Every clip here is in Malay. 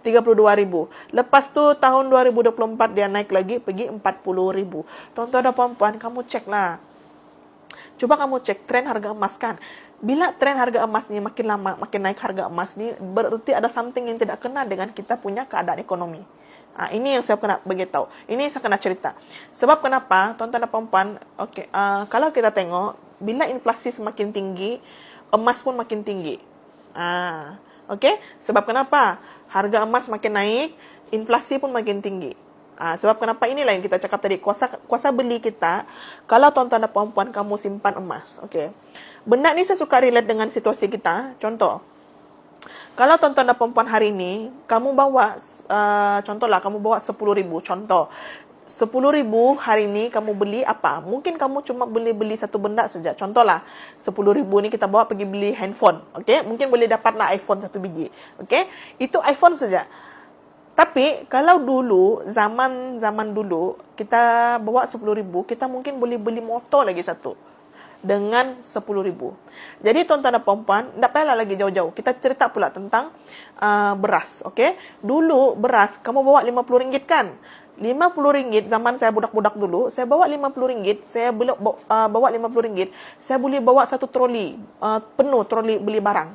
32.000. Lepas tu tahun 2024 dia naik lagi pergi 40.000. Tuan-tuan dan puan-puan, kamu cek lah. Cuba kamu cek tren harga emas kan. Bila tren harga emas ni makin lama, makin naik harga emas ni, berarti ada something yang tidak kena dengan kita punya keadaan ekonomi. Ini yang saya kena beritahu. Ini yang saya kena cerita. Sebab kenapa, tuan-tuan dan puan-puan, okay, kalau kita tengok, bila inflasi semakin tinggi, emas pun makin tinggi. Okay? Sebab kenapa? Harga emas makin naik, inflasi pun makin tinggi. Sebab kenapa inilah yang kita cakap tadi, kuasa beli kita, kalau tuan-tuan dan puan-puan kamu simpan emas. Okay. Benda ni saya suka relate dengan situasi kita. Contoh, kalau tuan-tuan dan puan-puan hari ini, kamu bawa, contohlah kamu bawa 10.000, contoh. 10.000 hari ini kamu beli apa? Mungkin kamu cuma beli satu benda saja. Contohlah, 10.000 ni kita bawa pergi beli handphone. Okay? Mungkin boleh dapatlah iPhone 1 biji. Okay? Itu iPhone saja. Tapi kalau dulu, zaman dulu, kita bawa 10.000, kita mungkin boleh beli motor lagi satu. Dengan 10.000. Jadi tuan-tuan dan puan-puan, tak payahlah lagi jauh-jauh. Kita cerita pula tentang beras. Okay? Dulu beras, kamu bawa RM50 kan? RM50 zaman saya budak-budak dulu, saya bawa RM50, saya bawa RM50, saya boleh bawa satu troli, penuh troli beli barang.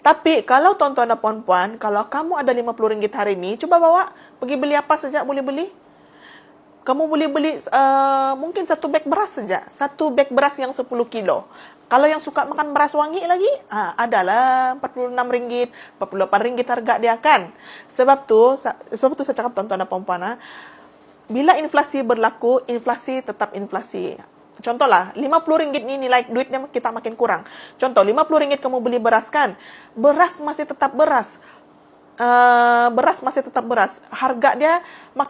Tapi kalau tuan-tuan dan puan-puan, kalau kamu ada RM50 hari ini, cuba bawa, pergi beli apa saja boleh beli. Kamu boleh beli mungkin satu beg beras saja. Satu beg beras yang 10 kilo. Kalau yang suka makan beras wangi lagi, adalah RM46, RM48 harga dia kan. Sebab tu saya cakap tuan-tuan dan puan-puan, bila inflasi berlaku, inflasi tetap inflasi. Contohlah, RM50 ni nilai duitnya kita makin kurang. Contoh, RM50 kamu beli beras kan? Beras masih tetap beras. Beras masih tetap beras. Harga dia